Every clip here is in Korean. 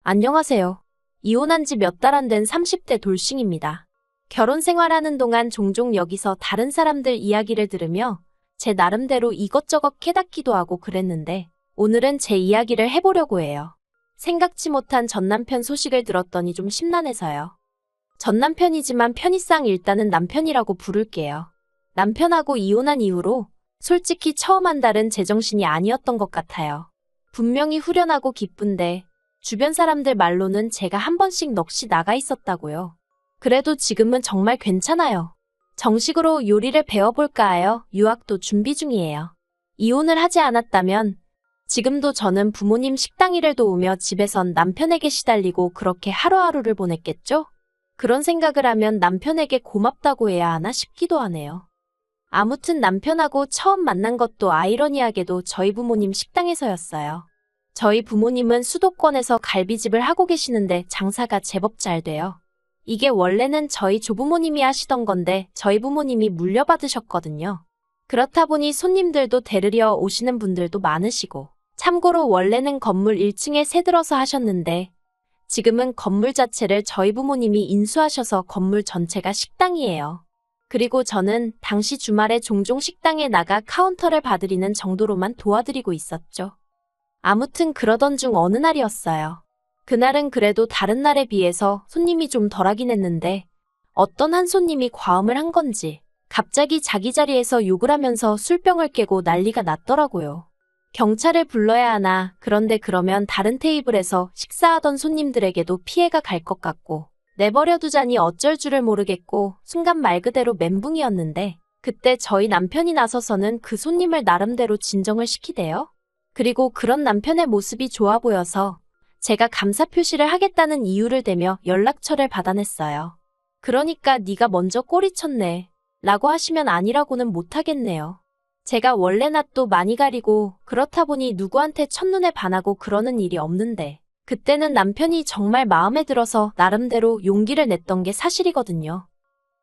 안녕하세요. 이혼한 지 몇 달 안 된 30대 돌싱입니다. 결혼 생활하는 동안 종종 여기서 다른 사람들 이야기를 들으며 제 나름대로 이것저것 깨닫기도 하고 그랬는데 오늘은 제 이야기를 해보려고 해요. 생각지 못한 전남편 소식을 들었더니 좀 심란해서요. 전남편이지만 편의상 일단은 남편이라고 부를게요. 남편하고 이혼한 이후로 솔직히 처음 한 달은 제정신이 아니었던 것 같아요. 분명히 후련하고 기쁜데 주변 사람들 말로는 제가 한 번씩 넋이 나가 있었다고요. 그래도 지금은 정말 괜찮아요. 정식으로 요리를 배워볼까 하여 유학도 준비 중이에요. 이혼을 하지 않았다면 지금도 저는 부모님 식당 일을 도우며 집에선 남편에게 시달리고 그렇게 하루하루를 보냈겠죠? 그런 생각을 하면 남편에게 고맙다고 해야 하나 싶기도 하네요. 아무튼 남편하고 처음 만난 것도 아이러니하게도 저희 부모님 식당에서였어요. 저희 부모님은 수도권에서 갈비집을 하고 계시는데 장사가 제법 잘 돼요. 이게 원래는 저희 조부모님이 하시던 건데 저희 부모님이 물려받으셨거든요. 그렇다 보니 손님들도 데리러 오시는 분들도 많으시고 참고로 원래는 건물 1층에 새들어서 하셨는데 지금은 건물 자체를 저희 부모님이 인수하셔서 건물 전체가 식당이에요. 그리고 저는 당시 주말에 종종 식당에 나가 카운터를 봐드리는 정도로만 도와드리고 있었죠. 아무튼 그러던 중 어느 날이었어요. 그날은 그래도 다른 날에 비해서 손님이 좀 덜하긴 했는데 어떤 한 손님이 과음을 한 건지 갑자기 자기 자리에서 욕을 하면서 술병을 깨고 난리가 났더라고요. 경찰을 불러야 하나, 그런데 그러면 다른 테이블에서 식사하던 손님들에게도 피해가 갈 것 같고 내버려 두자니 어쩔 줄을 모르겠고 순간 말 그대로 멘붕이었는데 그때 저희 남편이 나서서는 그 손님을 나름대로 진정을 시키대요. 그리고 그런 남편의 모습이 좋아 보여서 제가 감사 표시를 하겠다는 이유를 대며 연락처를 받아냈어요. 그러니까 네가 먼저 꼬리쳤네 라고 하시면 아니라고는 못하겠네요. 제가 원래 낯도 많이 가리고 그렇다 보니 누구한테 첫눈에 반하고 그러는 일이 없는데 그때는 남편이 정말 마음에 들어서 나름대로 용기를 냈던 게 사실이거든요.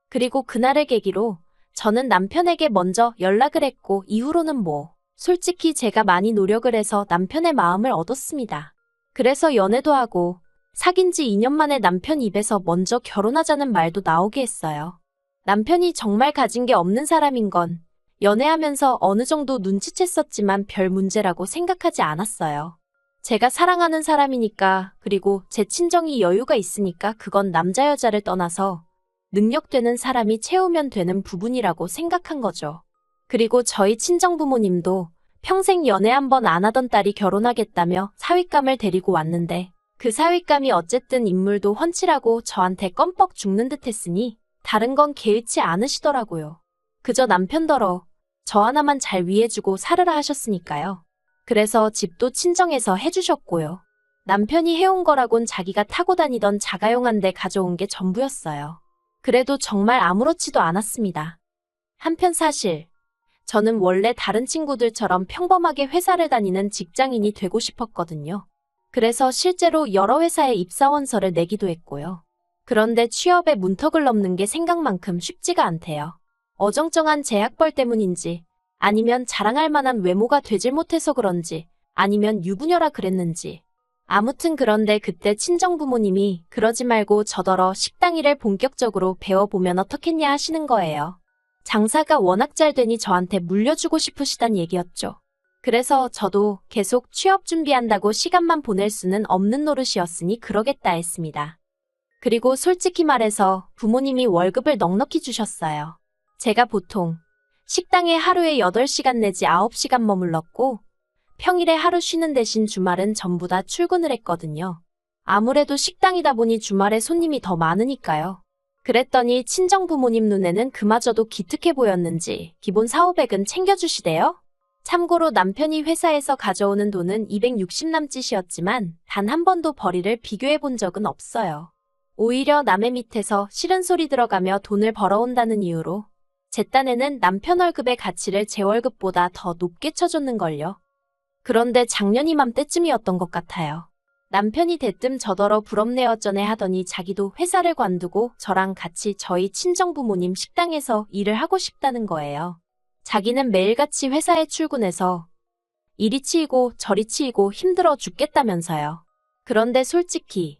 그리고 그날을 계기로 저는 남편에게 먼저 연락을 했고 이후로는 솔직히 제가 많이 노력을 해서 남편의 마음을 얻었습니다. 그래서 연애도 하고 사귄 지 2년 만에 남편 입에서 먼저 결혼하자는 말도 나오게 했어요. 남편이 정말 가진 게 없는 사람인 건 연애하면서 어느 정도 눈치챘었지만 별 문제라고 생각하지 않았어요. 제가 사랑하는 사람이니까 그리고 제 친정이 여유가 있으니까 그건 남자 여자를 떠나서 능력되는 사람이 채우면 되는 부분이라고 생각한 거죠. 그리고 저희 친정부모님도 평생 연애 한 번 안 하던 딸이 결혼하겠다며 사윗감을 데리고 왔는데 그 사윗감이 어쨌든 인물도 훤칠하고 저한테 껌뻑 죽는 듯 했으니 다른 건 개의치 않으시더라고요. 그저 남편더러 저 하나만 잘 위해주고 살으라 하셨으니까요. 그래서 집도 친정에서 해주셨고요. 남편이 해온 거라곤 자기가 타고 다니던 자가용 한 대 가져온 게 전부였어요. 그래도 정말 아무렇지도 않았습니다. 한편 사실 저는 원래 다른 친구들처럼 평범하게 회사를 다니는 직장인이 되고 싶었거든요. 그래서 실제로 여러 회사에 입사원서를 내기도 했고요. 그런데 취업에 문턱을 넘는 게 생각만큼 쉽지가 않대요. 어정쩡한 제 학벌 때문인지 아니면 자랑할 만한 외모가 되질 못해서 그런지 아니면 유부녀라 그랬는지 아무튼 그런데 그때 친정부모님이 그러지 말고 저더러 식당 일을 본격적으로 배워보면 어떻겠냐 하시는 거예요. 장사가 워낙 잘 되니 저한테 물려주고 싶으시단 얘기였죠. 그래서 저도 계속 취업 준비한다고 시간만 보낼 수는 없는 노릇이었으니 그러겠다 했습니다. 그리고 솔직히 말해서 부모님이 월급을 넉넉히 주셨어요. 제가 보통 식당에 하루에 8시간 내지 9시간 머물렀고 평일에 하루 쉬는 대신 주말은 전부 다 출근을 했거든요. 아무래도 식당이다 보니 주말에 손님이 더 많으니까요. 그랬더니 친정부모님 눈에는 그마저도 기특해 보였는지 기본 4,500은 챙겨주시대요. 참고로 남편이 회사에서 가져오는 돈은 260 남짓이었지만 단 한 번도 벌이를 비교해 본 적은 없어요. 오히려 남의 밑에서 싫은 소리 들어가며 돈을 벌어온다는 이유로 제 딴에는 남편 월급의 가치를 제 월급보다 더 높게 쳐줬는걸요. 그런데 작년 이맘때쯤이었던 것 같아요. 남편이 대뜸 저더러 부럽네 어쩌네 하더니 자기도 회사를 관두고 저랑 같이 저희 친정부모님 식당에서 일을 하고 싶다는 거예요. 자기는 매일같이 회사에 출근해서 이리 치이고 저리 치이고 힘들어 죽겠다면서요. 그런데 솔직히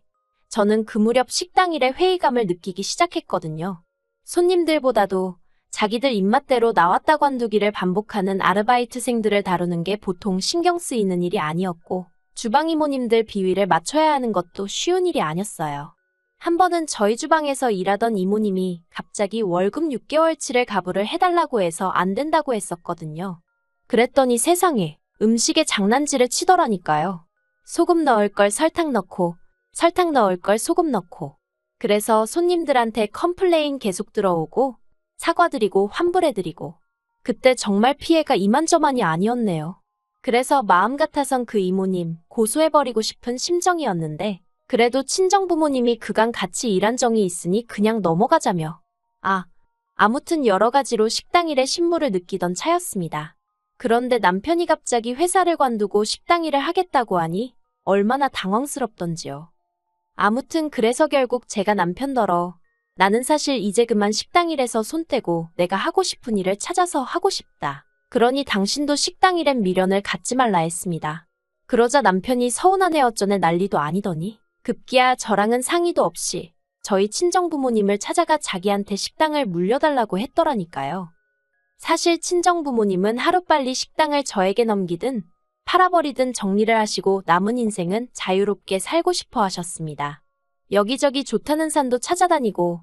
저는 그 무렵 식당 일에 회의감을 느끼기 시작했거든요. 손님들보다도 자기들 입맛대로 나왔다 관두기를 반복하는 아르바이트생들을 다루는 게 보통 신경 쓰이는 일이 아니었고, 주방 이모님들 비위를 맞춰야 하는 것도 쉬운 일이 아니었어요. 한 번은 저희 주방에서 일하던 이모님이 갑자기 월급 6개월치를 가부를 해달라고 해서 안 된다고 했었거든요. 그랬더니 세상에 음식에 장난질을 치더라니까요. 소금 넣을 걸 설탕 넣고, 설탕 넣을 걸 소금 넣고. 그래서 손님들한테 컴플레인 계속 들어오고, 사과드리고 환불해드리고. 그때 정말 피해가 이만저만이 아니었네요. 그래서 마음 같아선 그 이모님 고소해버리고 싶은 심정이었는데, 그래도 친정부모님이 그간 같이 일한 정이 있으니 그냥 넘어가자며. 아무튼 여러 가지로 식당 일에 신물을 느끼던 차였습니다. 그런데 남편이 갑자기 회사를 관두고 식당 일을 하겠다고 하니 얼마나 당황스럽던지요. 아무튼 그래서 결국 제가 남편더러 나는 사실 이제 그만 식당 일에서 손 떼고 내가 하고 싶은 일을 찾아서 하고 싶다. 그러니 당신도 식당 일엔 미련을 갖지 말라 했습니다. 그러자 남편이 서운하네 어쩌네 난리도 아니더니 급기야 저랑은 상의도 없이 저희 친정부모님을 찾아가 자기한테 식당을 물려달라고 했더라니까요. 사실 친정부모님은 하루빨리 식당을 저에게 넘기든 팔아버리든 정리를 하시고 남은 인생은 자유롭게 살고 싶어 하셨습니다. 여기저기 좋다는 산도 찾아다니고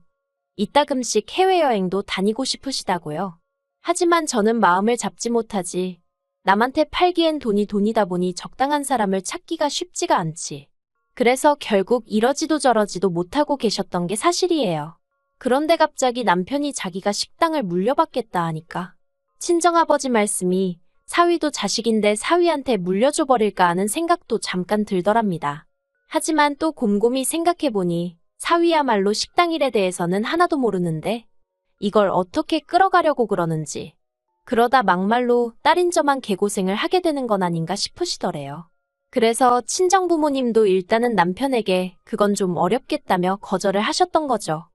이따금씩 해외여행도 다니고 싶으시다고요. 하지만 저는 마음을 잡지 못하지. 남한테 팔기엔 돈이 돈이다 보니 적당한 사람을 찾기가 쉽지가 않지. 그래서 결국 이러지도 저러지도 못하고 계셨던 게 사실이에요. 그런데 갑자기 남편이 자기가 식당을 물려받겠다 하니까 친정아버지 말씀이 사위도 자식인데 사위한테 물려줘 버릴까 하는 생각도 잠깐 들더랍니다. 하지만 또 곰곰이 생각해보니 사위야말로 식당 일에 대해서는 하나도 모르는데 이걸 어떻게 끌어가려고 그러는지 그러다 막말로 딸인 저만 개고생을 하게 되는 건 아닌가 싶으시더래요. 그래서 친정부모님도 일단은 남편에게 그건 좀 어렵겠다며 거절을 하셨던 거죠.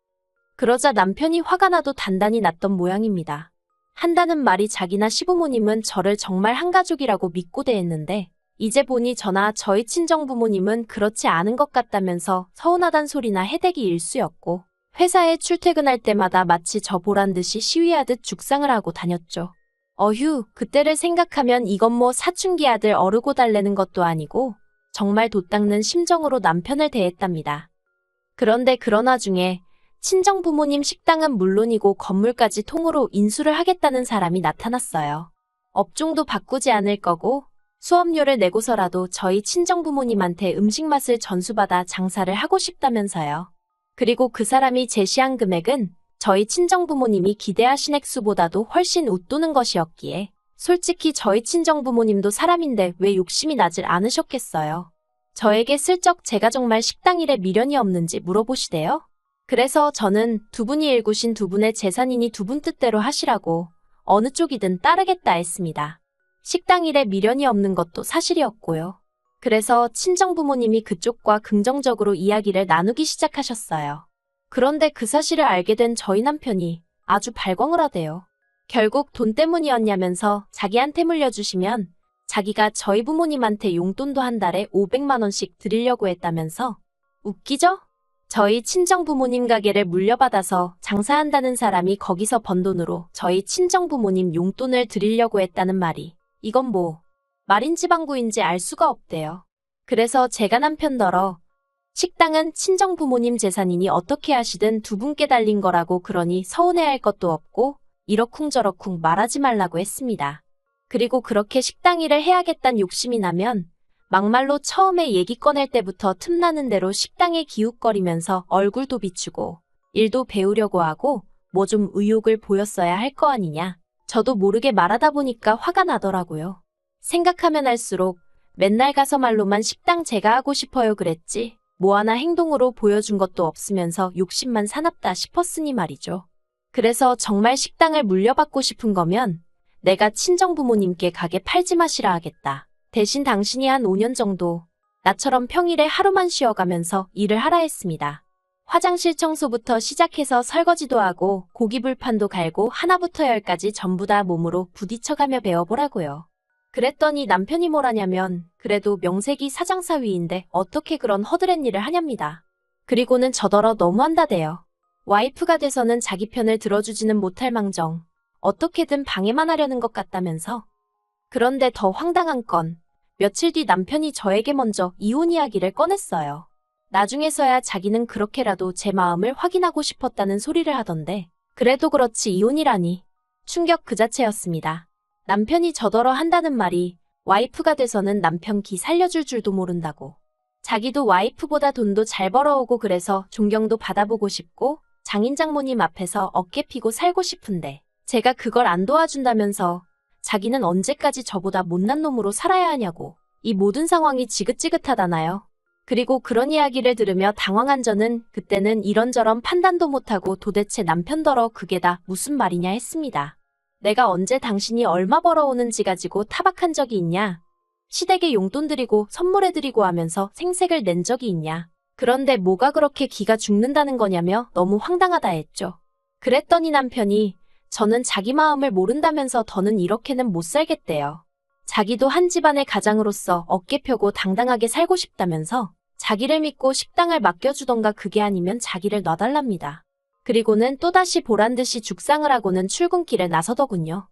그러자 남편이 화가 나도 단단히 났던 모양입니다. 한다는 말이 자기나 시부모님은 저를 정말 한 가족이라고 믿고 대했는데 이제 보니 저나 저희 친정부모님은 그렇지 않은 것 같다면서 서운하단 소리나 해대기 일쑤였고 회사에 출퇴근할 때마다 마치 저 보란 듯이 시위하듯 죽상을 하고 다녔죠. 어휴, 그때를 생각하면 이건 뭐 사춘기 아들 어르고 달래는 것도 아니고 정말 돛닦는 심정으로 남편을 대했답니다. 그런데 그런 와중에 친정부모님 식당은 물론이고 건물까지 통으로 인수를 하겠다는 사람이 나타났어요. 업종도 바꾸지 않을 거고 수업료를 내고서라도 저희 친정부모님한테 음식 맛을 전수받아 장사를 하고 싶다면서요. 그리고 그 사람이 제시한 금액은 저희 친정부모님이 기대하신 액수보다도 훨씬 웃도는 것이었기에 솔직히 저희 친정부모님도 사람인데 왜 욕심이 나질 않으셨겠어요. 저에게 슬쩍 제가 정말 식당 일에 미련이 없는지 물어보시대요. 그래서 저는 두 분이 일구신 두 분의 재산이니 두 분 뜻대로 하시라고 어느 쪽이든 따르겠다 했습니다. 식당 일에 미련이 없는 것도 사실이었고요. 그래서 친정부모님이 그쪽과 긍정적으로 이야기를 나누기 시작하셨어요. 그런데 그 사실을 알게 된 저희 남편이 아주 발광을 하대요. 결국 돈 때문이었냐면서 자기한테 물려주시면 자기가 저희 부모님한테 용돈도 한 달에 500만 원씩 드리려고 했다면서. 웃기죠? 저희 친정부모님 가게를 물려받아서 장사한다는 사람이 거기서 번 돈으로 저희 친정부모님 용돈을 드리려고 했다는 말이 이건 뭐 말인지 방구인지 알 수가 없대요. 그래서 제가 남편더러 식당은 친정부모님 재산이니 어떻게 하시든 두 분께 달린 거라고 그러니 서운해할 것도 없고 이러쿵저러쿵 말하지 말라고 했습니다. 그리고 그렇게 식당 일을 해야겠다는 욕심이 나면 막말로 처음에 얘기 꺼낼 때부터 틈나는 대로 식당에 기웃거리면서 얼굴도 비추고 일도 배우려고 하고 뭐 좀 의욕을 보였어야 할 거 아니냐. 저도 모르게 말하다 보니까 화가 나더라고요. 생각하면 할수록 맨날 가서 말로만 식당 제가 하고 싶어요 그랬지 뭐 하나 행동으로 보여준 것도 없으면서 욕심만 사납다 싶었으니 말이죠. 그래서 정말 식당을 물려받고 싶은 거면 내가 친정부모님께 가게 팔지 마시라 하겠다. 대신 당신이 한 5년 정도 나처럼 평일에 하루만 쉬어가면서 일을 하라 했습니다. 화장실 청소부터 시작해서 설거지도 하고 고기불판도 갈고 하나부터 열까지 전부 다 몸으로 부딪혀가며 배워보라고요. 그랬더니 남편이 뭐라냐면 그래도 명색이 사장사위인데 어떻게 그런 허드렛 일을 하냐입니다. 그리고는 저더러 너무한다대요. 와이프가 돼서는 자기 편을 들어주지는 못할 망정 어떻게든 방해만 하려는 것 같다면서. 그런데 더 황당한 건 며칠 뒤 남편이 저에게 먼저 이혼 이야기를 꺼냈어요. 나중에서야 자기는 그렇게라도 제 마음을 확인하고 싶었다는 소리를 하던데 그래도 그렇지 이혼이라니. 충격 그 자체였습니다. 남편이 저더러 한다는 말이 와이프가 돼서는 남편 기 살려줄 줄도 모른다고. 자기도 와이프보다 돈도 잘 벌어오고 그래서 존경도 받아보고 싶고 장인장모님 앞에서 어깨 피고 살고 싶은데 제가 그걸 안 도와준다면서 자기는 언제까지 저보다 못난 놈으로 살아야 하냐고. 이 모든 상황이 지긋지긋하다나요. 그리고 그런 이야기를 들으며 당황한 저는 그때는 이런저런 판단도 못하고 도대체 남편더러 그게 다 무슨 말이냐 했습니다. 내가 언제 당신이 얼마 벌어오는지 가지고 타박한 적이 있냐? 시댁에 용돈 드리고 선물해드리고 하면서 생색을 낸 적이 있냐? 그런데 뭐가 그렇게 기가 죽는다는 거냐며 너무 황당하다 했죠. 그랬더니 남편이 저는 자기 마음을 모른다면서 더는 이렇게는 못 살겠대요. 자기도 한 집안의 가장으로서 어깨 펴고 당당하게 살고 싶다면서 자기를 믿고 식당을 맡겨주던가 그게 아니면 자기를 놔달랍니다. 그리고는 또다시 보란듯이 죽상을 하고는 출근길에 나서더군요.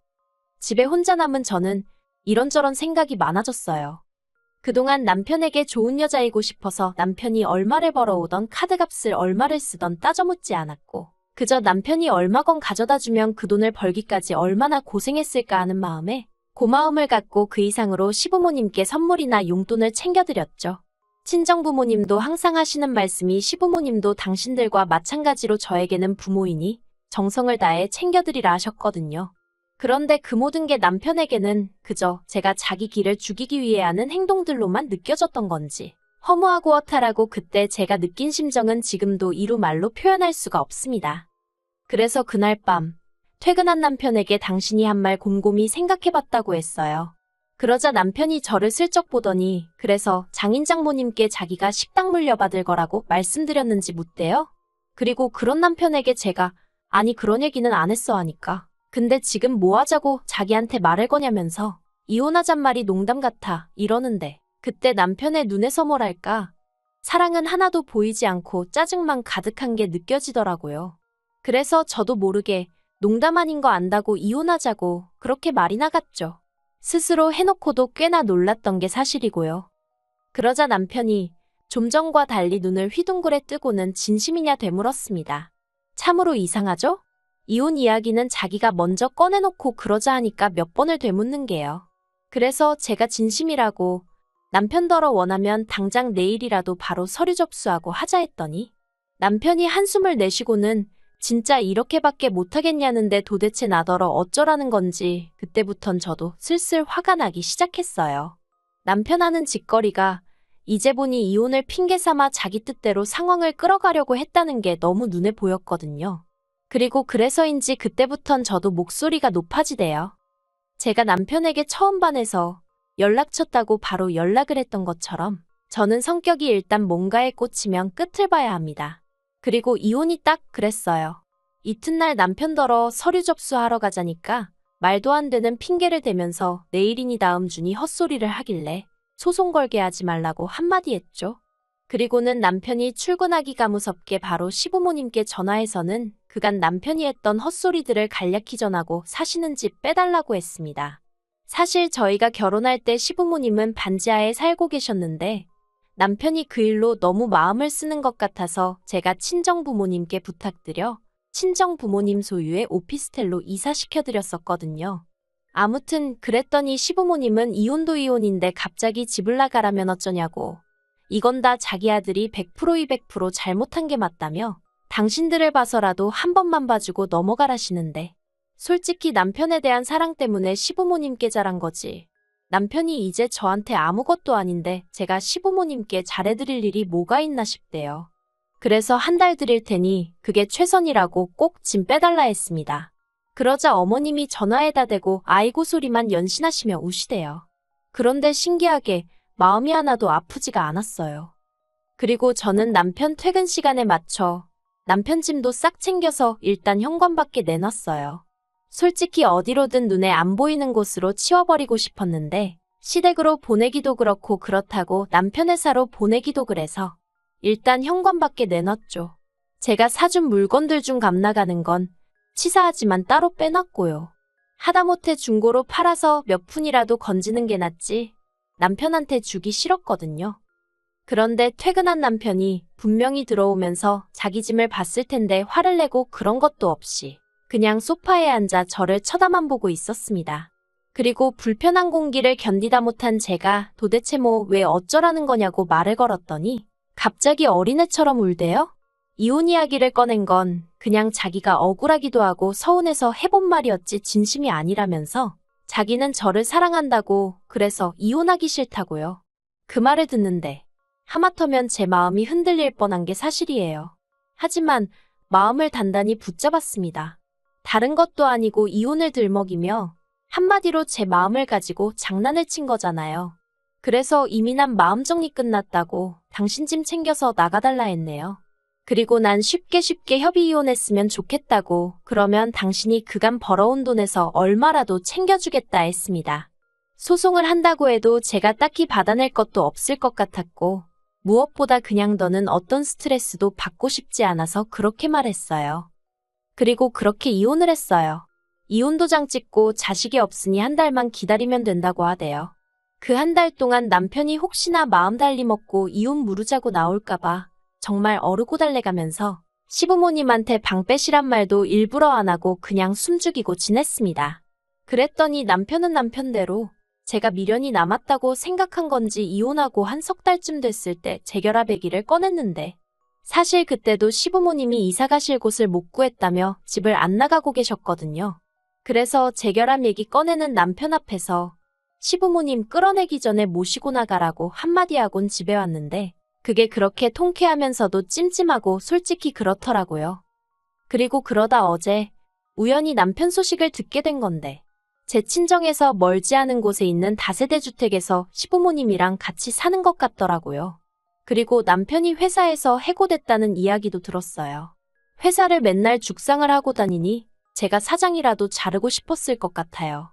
집에 혼자 남은 저는 이런저런 생각이 많아졌어요. 그동안 남편에게 좋은 여자이고 싶어서 남편이 얼마를 벌어오던 카드값을 얼마를 쓰던 따져묻지 않았고 그저 남편이 얼마건 가져다 주면 그 돈을 벌기까지 얼마나 고생했을까 하는 마음에 고마움을 갖고 그 이상으로 시부모님께 선물이나 용돈을 챙겨드렸죠. 친정부모님도 항상 하시는 말씀이 시부모님도 당신들과 마찬가지로 저에게는 부모이니 정성을 다해 챙겨드리라 하셨거든요. 그런데 그 모든 게 남편에게는 그저 제가 자기 기를 죽이기 위해 하는 행동들로만 느껴졌던 건지 허무하고 허탈하고 그때 제가 느낀 심정은 지금도 이루 말로 표현할 수가 없습니다. 그래서 그날 밤 퇴근한 남편에게 당신이 한 말 곰곰이 생각해봤다고 했어요. 그러자 남편이 저를 슬쩍 보더니 그래서 장인장모님께 자기가 식당 물려받을 거라고 말씀드렸는지 묻대요. 그리고 그런 남편에게 제가 아니 그런 얘기는 안 했어 하니까 근데 지금 뭐 하자고 자기한테 말을 거냐면서 이혼하잔 말이 농담 같아 이러는데 그때 남편의 눈에서 뭐랄까 사랑은 하나도 보이지 않고 짜증만 가득한 게 느껴지더라고요. 그래서 저도 모르게 농담 아닌 거 안다고 이혼하자고 그렇게 말이 나갔죠. 스스로 해놓고도 꽤나 놀랐던 게 사실이고요. 그러자 남편이 좀 전과 달리 눈을 휘둥그레 뜨고는 진심이냐 되물었습니다. 참으로 이상하죠? 이혼 이야기는 자기가 먼저 꺼내놓고 그러자 하니까 몇 번을 되묻는 게요. 그래서 제가 진심이라고 남편더러 원하면 당장 내일이라도 바로 서류 접수하고 하자 했더니 남편이 한숨을 내쉬고는 진짜 이렇게밖에 못하겠냐는데 도대체 나더러 어쩌라는 건지 그때부턴 저도 슬슬 화가 나기 시작했어요. 남편 하는 짓거리가 이제 보니 이혼을 핑계 삼아 자기 뜻대로 상황을 끌어가려고 했다는 게 너무 눈에 보였거든요. 그리고 그래서인지 그때부턴 저도 목소리가 높아지대요. 제가 남편에게 처음 반해서 연락쳤다고 바로 연락을 했던 것처럼 저는 성격이 일단 뭔가에 꽂히면 끝을 봐야 합니다. 그리고 이혼이 딱 그랬어요. 이튿날 남편더러 서류 접수하러 가자니까 말도 안 되는 핑계를 대면서 내일이니 다음 주니 헛소리를 하길래 소송 걸게 하지 말라고 한마디 했죠. 그리고는 남편이 출근하기가 무섭게 바로 시부모님께 전화해서는 그간 남편이 했던 헛소리들을 간략히 전하고 사시는 집 빼달라고 했습니다. 사실 저희가 결혼할 때 시부모님은 반지하에 살고 계셨는데 남편이 그 일로 너무 마음을 쓰는 것 같아서 제가 친정부모님께 부탁드려 친정부모님 소유의 오피스텔로 이사시켜드렸었거든요. 아무튼 그랬더니 시부모님은 이혼도 이혼인데 갑자기 집을 나가라면 어쩌냐고. 이건 다 자기 아들이 100% 200% 잘못한 게 맞다며 당신들을 봐서라도 한 번만 봐주고 넘어가라시는데 솔직히 남편에 대한 사랑 때문에 시부모님께 잘한 거지. 남편이 이제 저한테 아무것도 아닌데 제가 시부모님께 잘해드릴 일이 뭐가 있나 싶대요. 그래서 한 달 드릴 테니 그게 최선이라고 꼭 짐 빼달라 했습니다. 그러자 어머님이 전화에다 대고 아이고 소리만 연신하시며 우시대요. 그런데 신기하게 마음이 하나도 아프지가 않았어요. 그리고 저는 남편 퇴근 시간에 맞춰 남편 짐도 싹 챙겨서 일단 현관밖에 내놨어요. 솔직히 어디로든 눈에 안 보이는 곳으로 치워버리고 싶었는데 시댁으로 보내기도 그렇고 그렇다고 남편 회사로 보내기도 그래서 일단 현관밖에 내놨죠. 제가 사준 물건들 중 값나가는 건 치사하지만 따로 빼놨고요. 하다못해 중고로 팔아서 몇 푼이라도 건지는 게 낫지 남편한테 주기 싫었거든요. 그런데 퇴근한 남편이 분명히 들어오면서 자기 짐을 봤을 텐데 화를 내고 그런 것도 없이 그냥 소파에 앉아 저를 쳐다만 보고 있었습니다. 그리고 불편한 공기를 견디다 못한 제가 도대체 왜 어쩌라는 거냐고 말을 걸었더니 갑자기 어린애처럼 울대요. 이혼 이야기를 꺼낸 건 그냥 자기가 억울하기도 하고 서운해서 해본 말이었지 진심이 아니라면서 자기는 저를 사랑한다고 그래서 이혼하기 싫다고요. 그 말을 듣는데 하마터면 제 마음이 흔들릴 뻔한 게 사실이에요. 하지만 마음을 단단히 붙잡았습니다. 다른 것도 아니고 이혼을 들먹이며 한마디로 제 마음을 가지고 장난을 친 거잖아요. 그래서 이미 난 마음 정리 끝났다고 당신 짐 챙겨서 나가달라 했네요. 그리고 난 쉽게 협의 이혼했으면 좋겠다고 그러면 당신이 그간 벌어온 돈에서 얼마라도 챙겨주겠다 했습니다. 소송을 한다고 해도 제가 딱히 받아낼 것도 없을 것 같았고 무엇보다 그냥 너는 어떤 스트레스도 받고 싶지 않아서 그렇게 말했어요. 그리고 그렇게 이혼을 했어요. 이혼 도장 찍고 자식이 없으니 한 달만 기다리면 된다고 하대요. 그 한 달 동안 남편이 혹시나 마음 달리 먹고 이혼 무르자고 나올까봐 정말 어르고 달래가면서 시부모님한테 방 빼시란 말도 일부러 안 하고 그냥 숨죽이고 지냈습니다. 그랬더니 남편은 남편대로 제가 미련이 남았다고 생각한 건지 이혼하고 한 석 달쯤 됐을 때 재결합 얘기를 꺼냈는데 사실 그때도 시부모님이 이사 가실 곳을 못 구했다며 집을 안 나가고 계셨거든요. 그래서 재결합 얘기 꺼내는 남편 앞에서 시부모님 끌어내기 전에 모시고 나가라고 한마디 하곤 집에 왔는데 그게 그렇게 통쾌하면서도 찜찜하고 솔직히 그렇더라고요. 그리고 그러다 어제 우연히 남편 소식을 듣게 된 건데 제 친정에서 멀지 않은 곳에 있는 다세대 주택에서 시부모님이랑 같이 사는 것 같더라고요. 그리고 남편이 회사에서 해고됐다는 이야기도 들었어요. 회사를 맨날 죽상을 하고 다니니 제가 사장이라도 자르고 싶었을 것 같아요.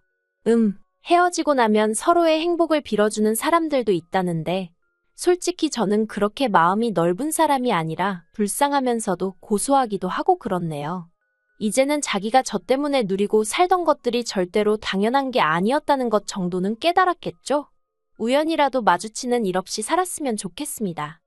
헤어지고 나면 서로의 행복을 빌어주는 사람들도 있다는데 솔직히 저는 그렇게 마음이 넓은 사람이 아니라 불쌍하면서도 고소하기도 하고 그렇네요. 이제는 자기가 저 때문에 누리고 살던 것들이 절대로 당연한 게 아니었다는 것 정도는 깨달았겠죠? 우연이라도 마주치는 일 없이 살았으면 좋겠습니다.